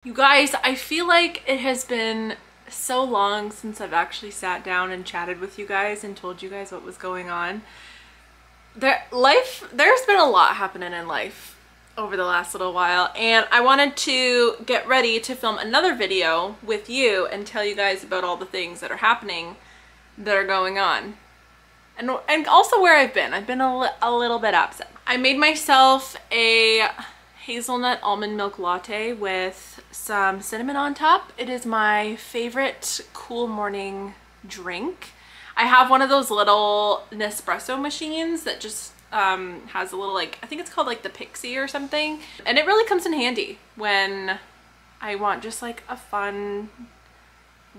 You guys, I feel like it has been so long since I've actually sat down and chatted with you guys and told you guys what was going on. There's been a lot happening in life over the last little while, and I wanted to get ready to film another video with you and tell you guys about all the things that are happening that are going on. And also where I've been. I've been a little bit absent. I made myself a hazelnut almond milk latte with some cinnamon on top. It is my favorite cool morning drink. I have one of those little Nespresso machines that just has a little, like, I think it's called like the Pixie or something. And it really comes in handy when I want just like a fun,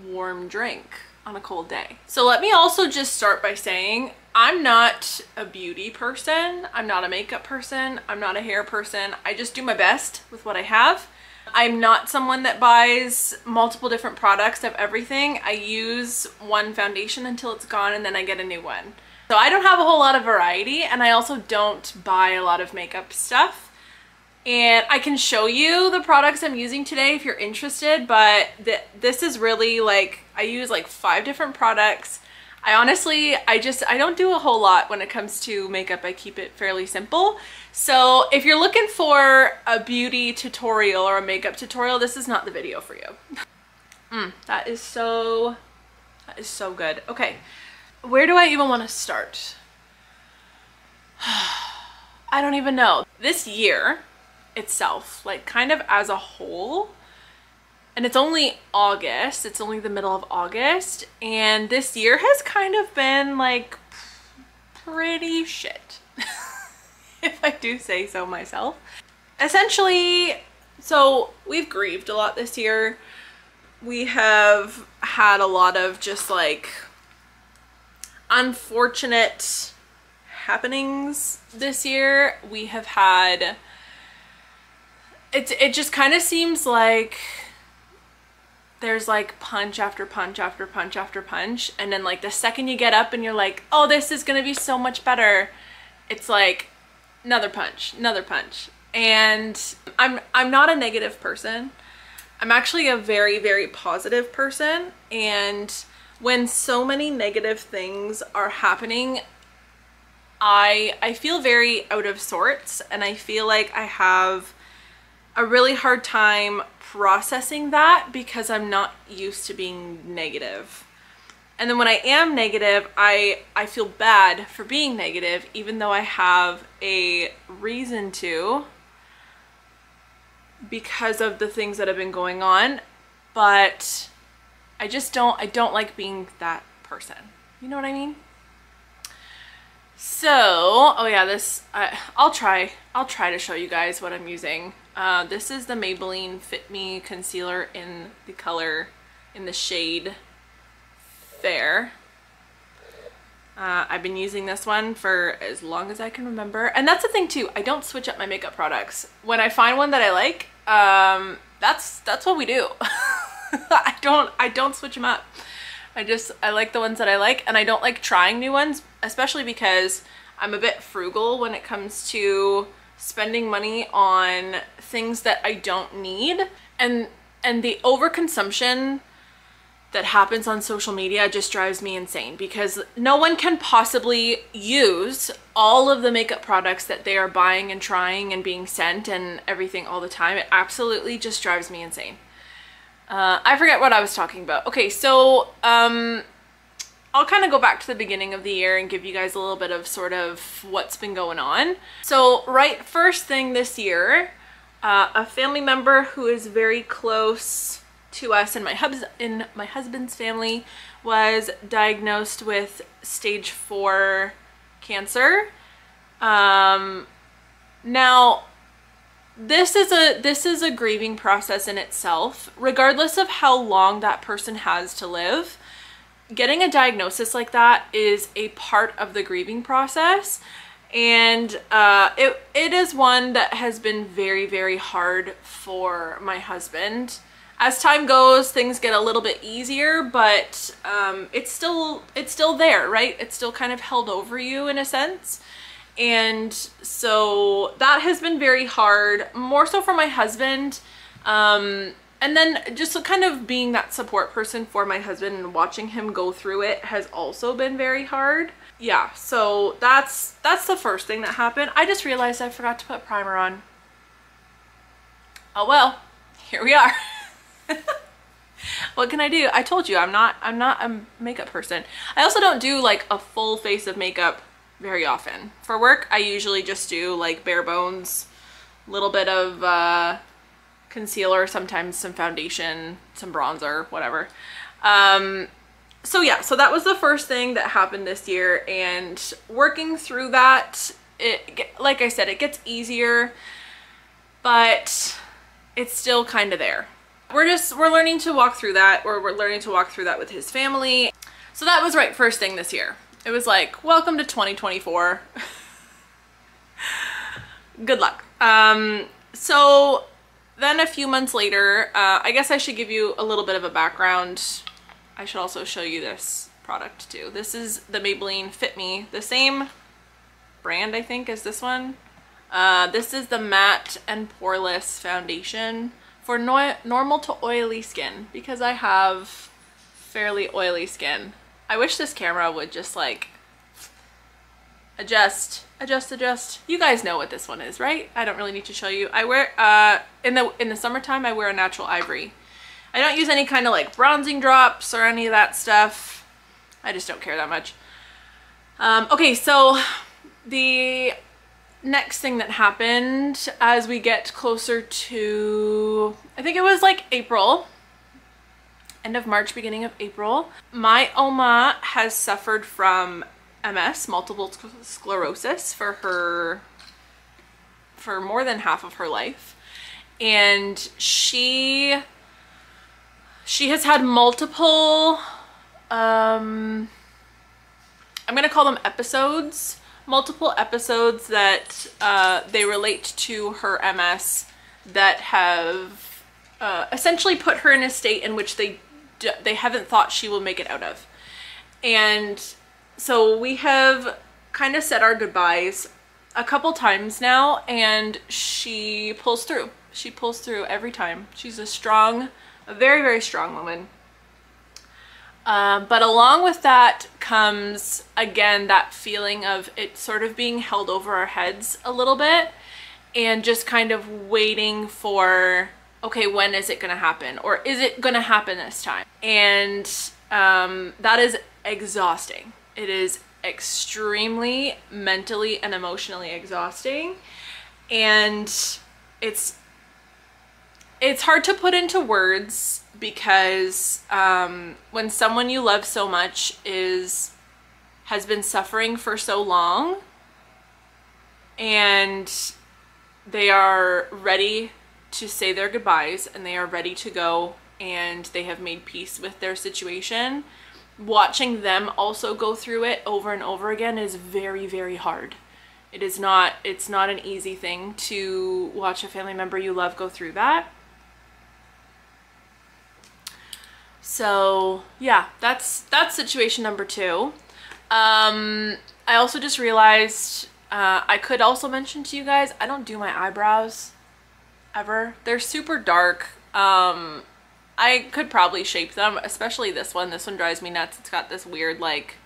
warm drink on a cold day. So let me also just start by saying I'm not a beauty person. I'm not a makeup person. I'm not a hair person. I just do my best with what I have. I'm not someone that buys multiple different products of everything. I use one foundation until it's gone and then I get a new one. So I don't have a whole lot of variety, and I also don't buy a lot of makeup stuff. And I can show you the products I'm using today if you're interested, but this is really like, I use like 5 different products. I honestly, I don't do a whole lot when it comes to makeup. I keep it fairly simple. So if you're looking for a beauty tutorial or a makeup tutorial, this is not the video for you. That is so good. Okay, where do I even want to start? I don't even know. This year itself, like kind of as a whole, and it's only August, it's only the middle of August, and this year has kind of been like pretty shit, if I do say so myself. Essentially, so we've grieved a lot this year. We have had a lot of just like unfortunate happenings this year. We have had, it just kind of seems like there's like punch after punch after punch after punch, and then like the second you get up and you're like, oh, this is gonna be so much better, it's like another punch, another punch. And I'm not a negative person. I'm actually a very, very positive person, and when so many negative things are happening, I feel very out of sorts, and I feel like I have a really hard time processing that because I'm not used to being negative. And then when I am negative, I feel bad for being negative, even though I have a reason to, because of the things that have been going on. But I don't like being that person. You know what I mean? So, oh yeah, this, I'll try to show you guys what I'm using. This is the Maybelline Fit Me Concealer in the color, in the shade Fair. I've been using this one for as long as I can remember. And that's the thing too, I don't switch up my makeup products. When I find one that I like, that's what we do. I don't switch them up. I like the ones that I like, and I don't like trying new ones, especially because I'm a bit frugal when it comes to spending money on things that I don't need. And the overconsumption that happens on social media just drives me insane, because no one can possibly use all of the makeup products that they are buying and trying and being sent and everything all the time. It absolutely just drives me insane. I forget what I was talking about. Okay, so I'll kind of go back to the beginning of the year and give you guys a little bit of sort of what's been going on. So right first thing this year, a family member who is very close to us and my husband's family was diagnosed with stage 4 cancer. Now this is a grieving process in itself, regardless of how long that person has to live. Getting a diagnosis like that is a part of the grieving process, and it is one that has been very, very hard for my husband. As time goes, things get a little bit easier, but it's still there, right? It's still kind of held over you in a sense. And so that has been very hard, more so for my husband. And then just kind of being that support person for my husband and watching him go through it has also been very hard. Yeah, so that's the first thing that happened. I just realized I forgot to put primer on. Oh well, here we are. What can I do? I told you I'm not a makeup person. I also don't do like a full face of makeup very often. For work, I usually just do like bare bones, little bit of concealer, sometimes some foundation, some bronzer, whatever. So yeah, so that was the first thing that happened this year, and working through that, like I said, it gets easier, but it's still kind of there. We're learning to walk through that, or we're learning to walk through that with his family. So that was right first thing this year. It was like, welcome to 2024. Good luck. So then a few months later, I guess I should give you a little bit of a background. I should also show you this product too. This is the Maybelline Fit Me, the same brand I think as this one. This is the matte and poreless foundation for normal to oily skin, because I have fairly oily skin. I wish this camera would just like adjust. You guys know what this one is, right? I don't really need to show you. I wear in the summertime I wear a natural ivory. I don't use any kind of like bronzing drops or any of that stuff. I just don't care that much. Okay, so the next thing that happened as we get closer to, I think it was like April, end of March, beginning of April, my Oma has suffered from MS, multiple sclerosis, for more than half of her life. And she has had multiple, I'm gonna call them episodes, multiple episodes that they relate to her MS that have essentially put her in a state in which they haven't thought she will make it out of. And so we have kind of said our goodbyes a couple times now, and she pulls through. She pulls through every time. She's a very, very strong woman. But along with that comes, again, that feeling of it sort of being held over our heads a little bit, and just kind of waiting for, okay, when is it going to happen? Or is it going to happen this time? And that is exhausting. It is extremely mentally and emotionally exhausting. And it's hard to put into words, because when someone you love so much has been suffering for so long, and they are ready to say their goodbyes, and they are ready to go, and they have made peace with their situation, watching them also go through it over and over again is very, very hard. It's not an easy thing to watch a family member you love go through that. So yeah, that's situation number 2. I also just realized I could also mention to you guys, I don't do my eyebrows ever. They're super dark. I could probably shape them, especially this one. This one drives me nuts. It's got this weird, like,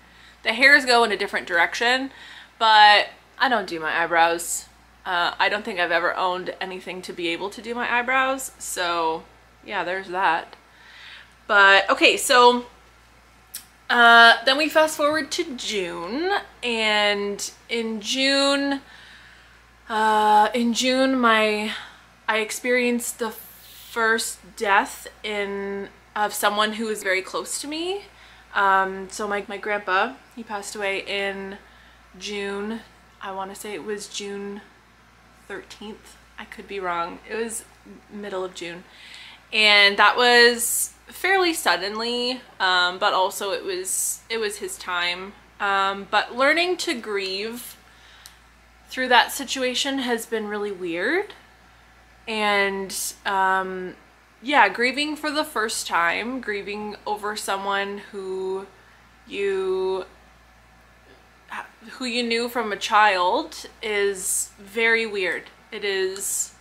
the hairs go in a different direction, but I don't do my eyebrows. I don't think I've ever owned anything to be able to do my eyebrows, so yeah, there's that. But okay, so then we fast forward to June, and in June I experienced the first death of someone who was very close to me. So my grandpa, he passed away in June. I want to say it was June 13th. I could be wrong. It was middle of June. And that was fairly suddenly, but also it was his time. But learning to grieve through that situation has been really weird. And yeah, grieving for the first time, grieving over someone who you knew from a child is very weird. It is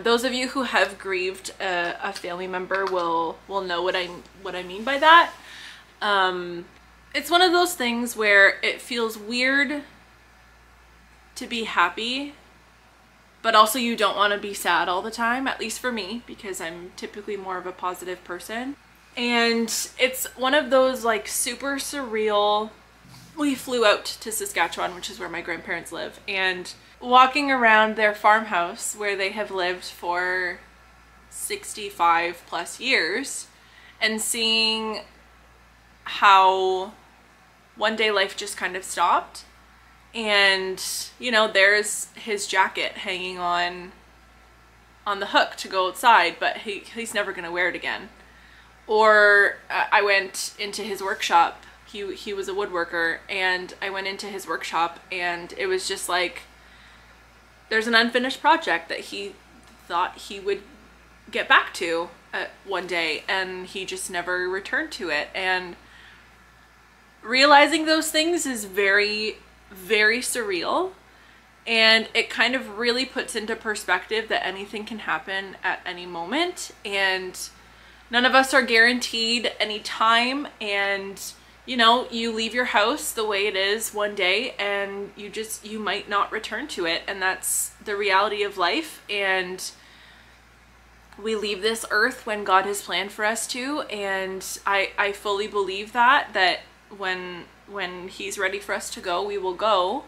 Those of you who have grieved a family member will know what I mean by that. It's one of those things where it feels weird to be happy, but also you don't want to be sad all the time, at least for me, because I'm typically more of a positive person. And it's one of those like super surreal. We flew out to Saskatchewan, which is where my grandparents live, and walking around their farmhouse where they have lived for 65 plus years and seeing how one day life just kind of stopped. And, you know, there's his jacket hanging on the hook to go outside, but he's never going to wear it again. Or I went into his workshop. He was a woodworker, and I went into his workshop, and it was just like, there's an unfinished project that he thought he would get back to one day, and he just never returned to it. And realizing those things is very, very surreal, and it kind of really puts into perspective that anything can happen at any moment, and none of us are guaranteed any time. And you know, you leave your house the way it is one day, and you might not return to it, and that's the reality of life. And we leave this earth when God has planned for us to, and I fully believe that when he's ready for us to go, we will go.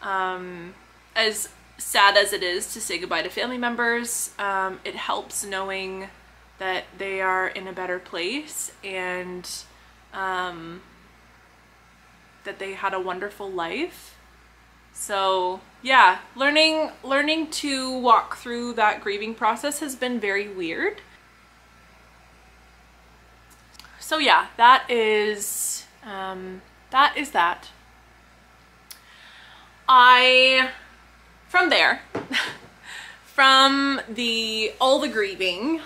As sad as it is to say goodbye to family members, it helps knowing that they are in a better place, and that they had a wonderful life. So yeah, learning to walk through that grieving process has been very weird. So yeah, that is that. From there, from all the grieving,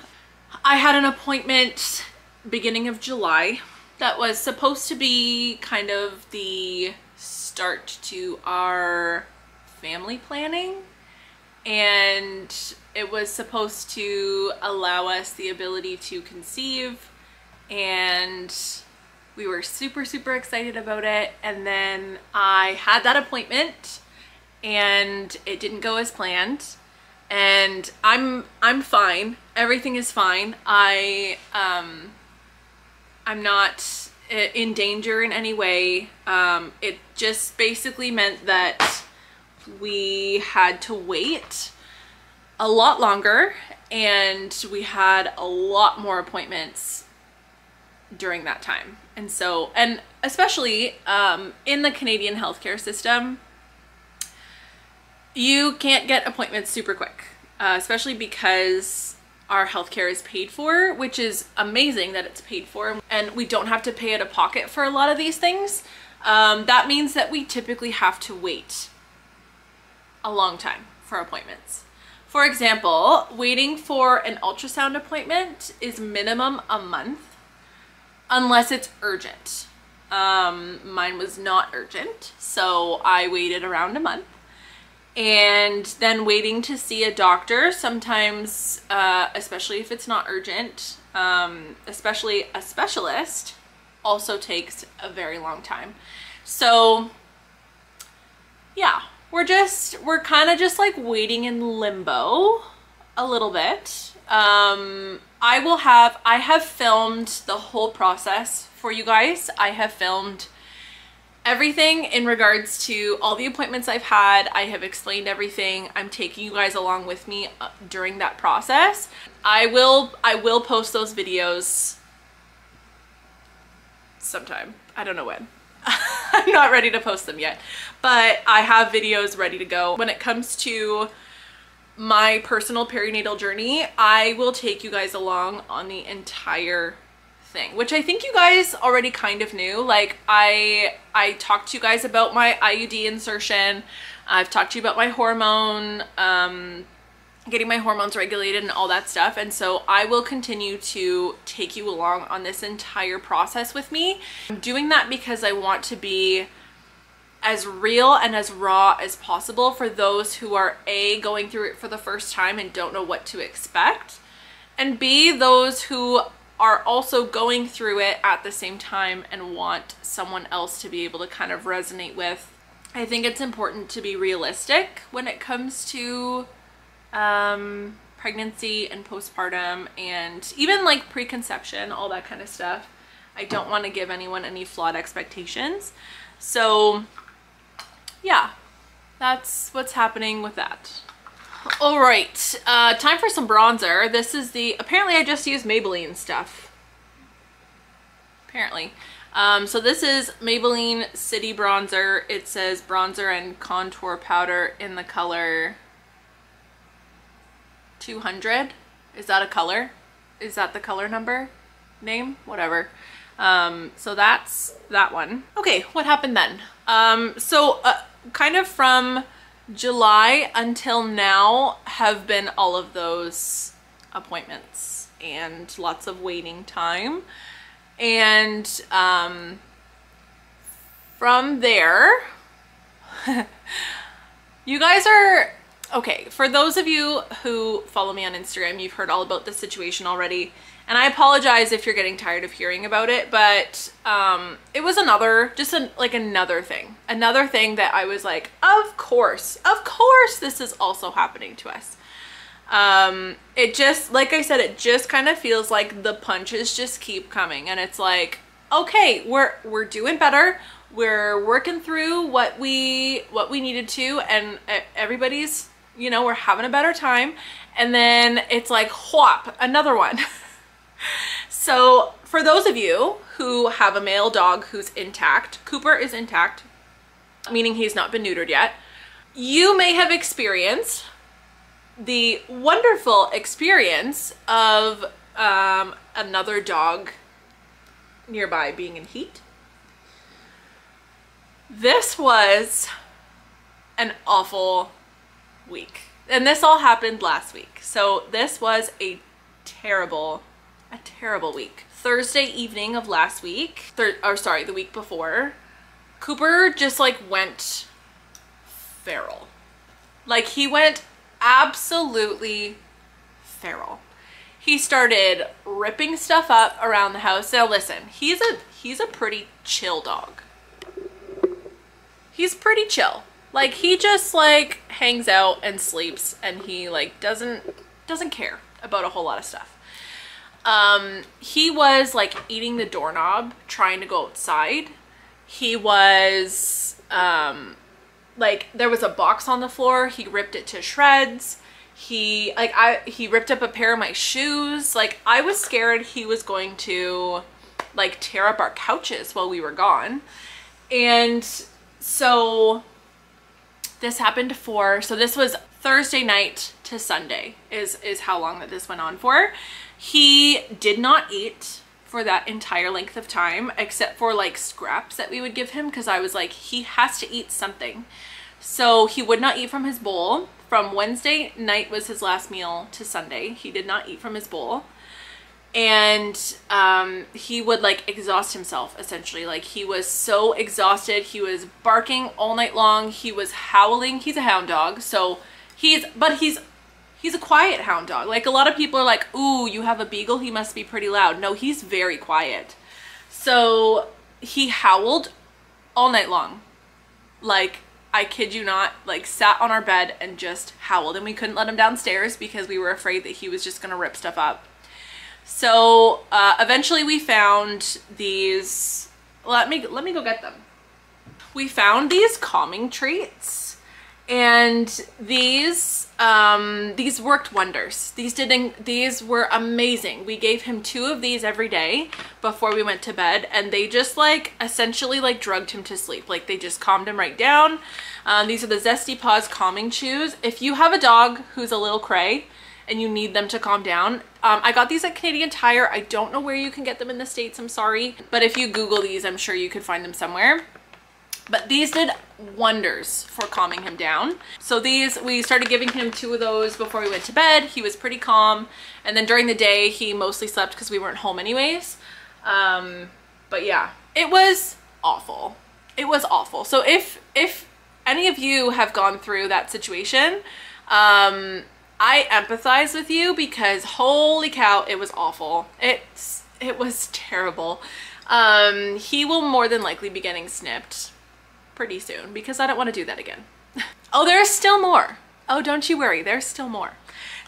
I had an appointment beginning of July that was supposed to be kind of the start to our family planning, and it was supposed to allow us the ability to conceive, and we were super, super excited about it. And then I had that appointment and it didn't go as planned, and I'm fine. Everything is fine. I'm not in danger in any way. It just basically meant that we had to wait a lot longer, and we had a lot more appointments during that time. And so, and especially in the Canadian healthcare system, you can't get appointments super quick, especially because our healthcare is paid for, which is amazing that it's paid for, and we don't have to pay out of pocket for a lot of these things. That means that we typically have to wait a long time for appointments. For example, waiting for an ultrasound appointment is minimum a month, unless it's urgent. Mine was not urgent, so I waited around a month. And then waiting to see a doctor, sometimes, especially if it's not urgent, especially a specialist, also takes a very long time. So yeah, we're kind of just like waiting in limbo a little bit. I have filmed the whole process for you guys. I have filmed everything in regards to all the appointments I've had. I have explained everything. I'm taking you guys along with me during that process. I will post those videos sometime. I don't know when. I'm not ready to post them yet, but I have videos ready to go. When it comes to my personal perinatal journey, I will take you guys along on the entire thing, which I think you guys already kind of knew. Like I talked to you guys about my IUD insertion. I've talked to you about my hormone, getting my hormones regulated and all that stuff. And so I will continue to take you along on this entire process with me. I'm doing that because I want to be as real and as raw as possible for those who are A, going through it for the first time and don't know what to expect, and B, those who are also going through it at the same time and want someone else to be able to kind of resonate with. I think it's important to be realistic when it comes to pregnancy and postpartum and even like preconception, all that kind of stuff. I don't want to give anyone any flawed expectations. So yeah, that's what's happening with that. All right, time for some bronzer. This is the, apparently I just used Maybelline stuff. Apparently. So this is Maybelline City Bronzer. It says bronzer and contour powder in the color 200. Is that a color? Is that the color number? Name? Whatever. So that's that one. Okay, what happened then? Kind of from July until now have been all of those appointments and lots of waiting time. And from there, you guys are, okay, for those of you who follow me on Instagram, you've heard all about this situation already. And I apologize if you're getting tired of hearing about it, but it was another thing. Another thing that I was like, of course, this is also happening to us. It just, like I said, it just kind of feels like the punches just keep coming. And it's like, okay, we're doing better. We're working through what we needed to, and everybody's, you know, we're having a better time. And then it's like, whop, another one. So for those of you who have a male dog who's intact, Cooper is intact, meaning he's not been neutered yet, you may have experienced the wonderful experience of another dog nearby being in heat. This was an awful week, and this all happened last week. So this was a terrible week. Thursday evening of last week, the week before, Cooper just like went feral. Like, he went absolutely feral. He started ripping stuff up around the house. Now listen, he's a pretty chill dog. He's pretty chill. Like, he just like hangs out and sleeps, and he like doesn't care about a whole lot of stuff. He was like eating the doorknob, trying to go outside. He was, like, there was a box on the floor. He ripped it to shreds. He ripped up a pair of my shoes. Like, I was scared he was going to like tear up our couches while we were gone. And so this happened so this was Thursday night to Sunday is how long that this went on for. He did not eat for that entire length of time, except for like scraps that we would give him, because I was like, he has to eat something. So he would not eat from his bowl. From Wednesday night was his last meal to Sunday. He did not eat from his bowl. And he would like exhaust himself, essentially. Like, he was so exhausted. He was barking all night long. He was howling. He's a hound dog, so he's a quiet hound dog. Like, a lot of people are like, ooh, you have a beagle, he must be pretty loud. No, he's very quiet. So he howled all night long. Like, I kid you not, like, sat on our bed and just howled. And we couldn't let him downstairs because we were afraid that he was just gonna rip stuff up. So eventually we found these, let me go get them. We found these calming treats, and these worked wonders. These were amazing. We gave him 2 of these every day before we went to bed, and they just like essentially like drugged him to sleep. Like, they just calmed him right down. These are the Zesty Paws calming chews. If you have a dog who's a little cray and you need them to calm down, I got these at Canadian Tire. I don't know where you can get them in the States, I'm sorry, but if you Google these, I'm sure you could find them somewhere. But these did wonders for calming him down. So these, we started giving him 2 of those before we went to bed. He was pretty calm. And then during the day, he mostly slept because we weren't home anyways. But yeah, it was awful. It was awful. So if any of you have gone through that situation, I empathize with you, because holy cow, it was awful. It was terrible. He will more than likely be getting snipped pretty soon, because I don't want to do that again. Oh, there's still more. Oh, don't you worry, there's still more.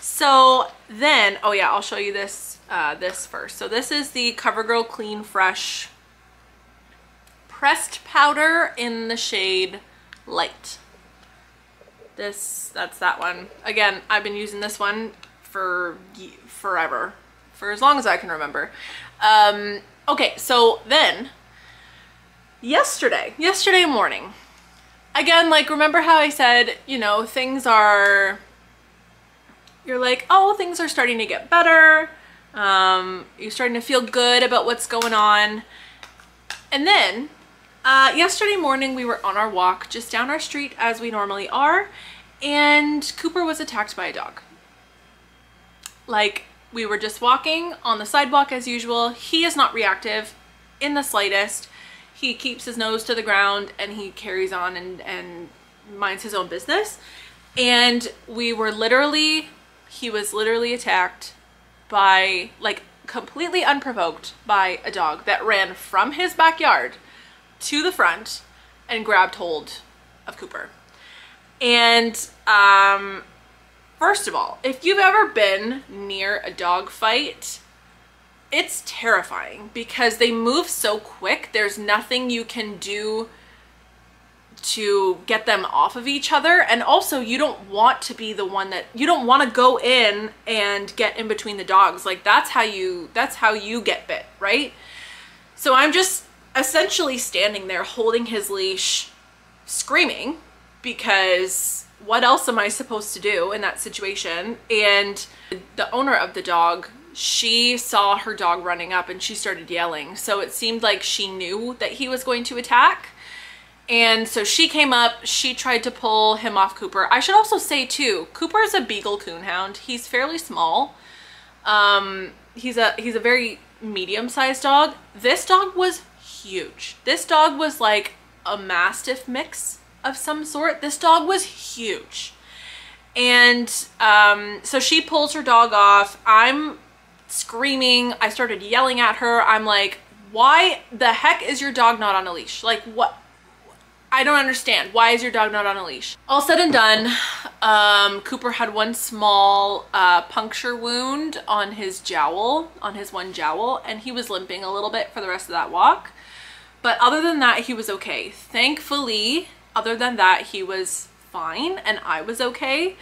So then, oh yeah, I'll show you this this first. So this is the CoverGirl Clean Fresh pressed powder in the shade Light. That's that one. Again, I've been using this one for forever, for as long as I can remember. Okay, so then yesterday morning, again, like, remember how I said, you know, things are, you're like, oh, things are starting to get better. You're starting to feel good about what's going on. And then yesterday morning we were on our walk just down our street as we normally are, and Cooper was attacked by a dog. Like, we were just walking on the sidewalk as usual. He is not reactive in the slightest. He keeps his nose to the ground and he carries on and minds his own business. And he was literally attacked by, like, completely unprovoked by a dog that ran from his backyard to the front and grabbed hold of Cooper. And first of all, if you've ever been near a dog fight, it's terrifying because they move so quick. There's nothing you can do to get them off of each other. And also, you don't want to be the one that, you don't want to go in and get in between the dogs. Like, that's how you get bit, right? So I'm just essentially standing there holding his leash, screaming, because what else am I supposed to do in that situation? And the owner of the dog, she saw her dog running up and she started yelling. So it seemed like she knew that he was going to attack. And so she came up, she tried to pull him off Cooper. I should also say too, Cooper is a Beagle Coonhound. He's fairly small. He's a very medium-sized dog. This dog was huge. This dog was like a Mastiff mix of some sort. This dog was huge. And so she pulls her dog off. I'm screaming. I started yelling at her. I'm like, why the heck is your dog not on a leash? Like, what? I don't understand. Why is your dog not on a leash? All said and done, Cooper had one small puncture wound on his jowl, on his one jowl, and he was limping a little bit for the rest of that walk. But other than that, he was okay. Thankfully, other than that, he was fine and I was okay.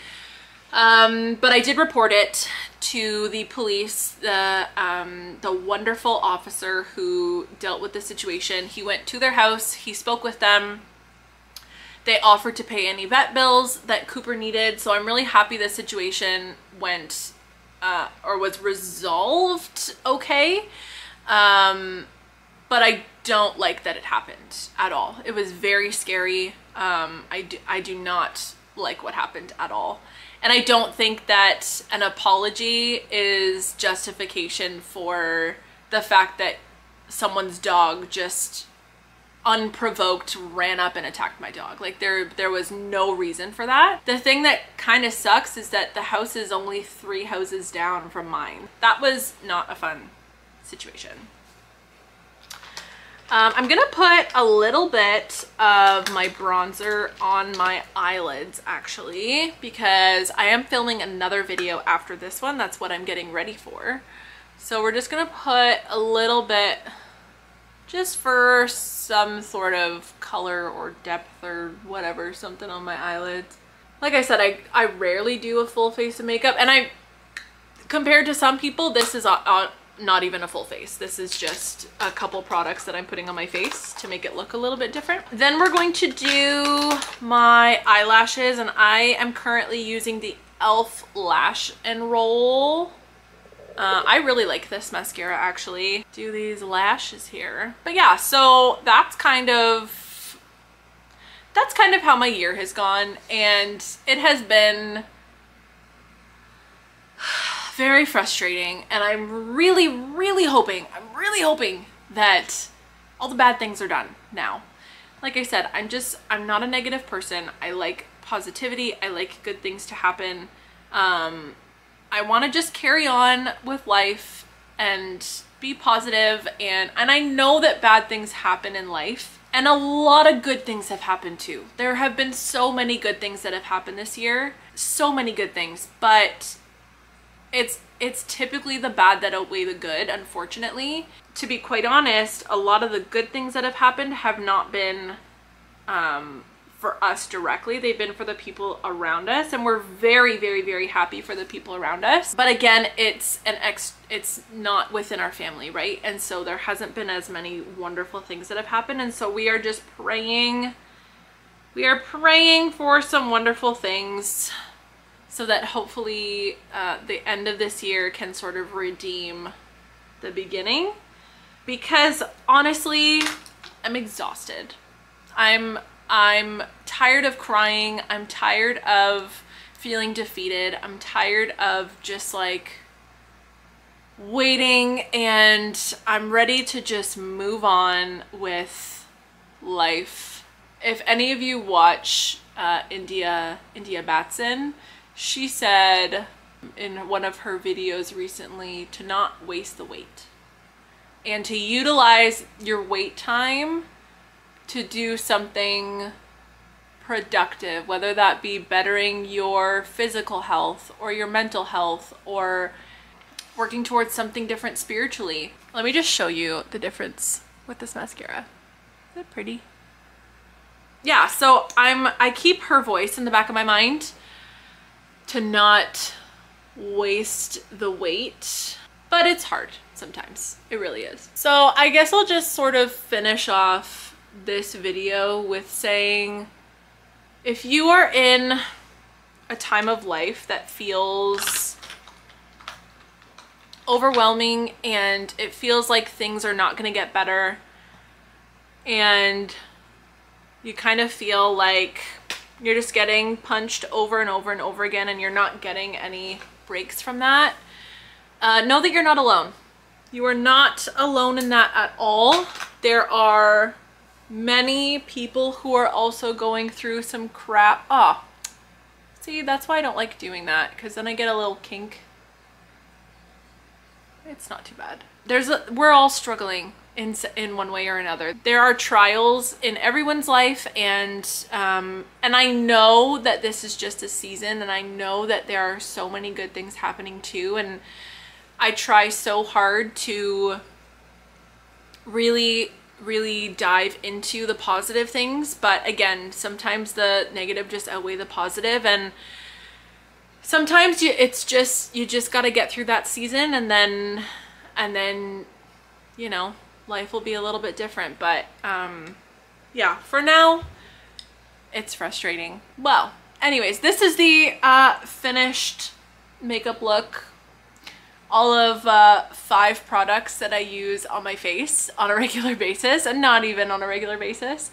But I did report it to the police. The wonderful officer who dealt with the situation, he went to their house, he spoke with them. They offered to pay any vet bills that Cooper needed. So I'm really happy the situation went or was resolved okay. But I don't like that it happened at all. It was very scary. I do not like what happened at all. And I don't think that an apology is justification for the fact that someone's dog just unprovoked ran up and attacked my dog. Like, there was no reason for that. The thing that kind of sucks is that the house is only 3 houses down from mine. That was not a fun situation. I'm gonna put a little bit of my bronzer on my eyelids actually, because I am filming another video after this one. That's what I'm getting ready for. So we're just gonna put a little bit just for some sort of color or depth or whatever, something on my eyelids. Like I said, I rarely do a full face of makeup, and compared to some people, this is not even a full face. This is just a couple products that I'm putting on my face to make it look a little bit different. Then we're going to do my eyelashes, and I am currently using the e.l.f. Lash and Roll. I really like this mascara actually. Do these lashes here. But yeah, so that's kind of how my year has gone, and it has been very frustrating, and I'm really hoping that all the bad things are done now. like I said, I'm not a negative person. I like positivity. I like good things to happen. I want to just carry on with life and be positive, and I know that bad things happen in life, and a lot of good things have happened too. There have been so many good things that have happened this year, so many good things, but it's typically the bad that outweigh the good, unfortunately. To be quite honest, a lot of the good things that have happened have not been for us directly. They've been for the people around us, and we're very, very, very happy for the people around us. But again, it's not within our family, right? And so there hasn't been as many wonderful things that have happened, and so we are just praying. We are praying for some wonderful things so that hopefully the end of this year can sort of redeem the beginning. Because honestly, I'm exhausted. I'm tired of crying. I'm tired of feeling defeated. I'm tired of just like waiting, and I'm ready to just move on with life. If any of you watch India Batson, she said in one of her videos recently to not waste the wait and to utilize your wait time to do something productive, whether that be bettering your physical health or your mental health or working towards something different spiritually. Let me just show you the difference with this mascara. Is it pretty? Yeah, so I keep her voice in the back of my mind to not waste the wait, but it's hard sometimes. It really is. So I guess I'll just sort of finish off this video with saying, if you are in a time of life that feels overwhelming and it feels like things are not going to get better, and you kind of feel like you're just getting punched over and over and over again and you're not getting any breaks from that, know that you're not alone. You are not alone in that at all. There are many people who are also going through some crap. Oh, see, that's why I don't like doing that, because then I get a little kink. It's not too bad. We're all struggling in one way or another. There are trials in everyone's life, and I know that this is just a season, and I know that there are so many good things happening too, and I try so hard to really dive into the positive things, but again, sometimes the negative just outweigh the positive, and sometimes you just got to get through that season, and then you know, life will be a little bit different. But yeah, for now it's frustrating. Well, anyways, this is the finished makeup look. All of 5 products that I use on my face on a regular basis, and not even on a regular basis.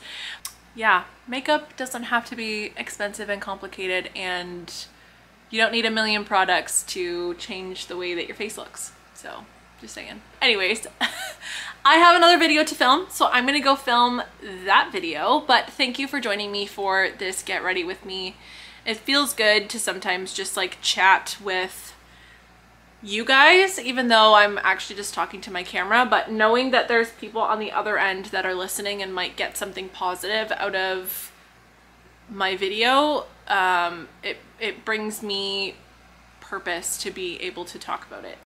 Yeah, makeup doesn't have to be expensive and complicated, and you don't need a million products to change the way that your face looks. So just saying. Anyways, I have another video to film, so I'm gonna go film that video. But thank you for joining me for this Get Ready With Me. It feels good to sometimes just like chat with you guys, even though I'm actually just talking to my camera, but knowing that there's people on the other end that are listening and might get something positive out of my video, it brings me purpose to be able to talk about it.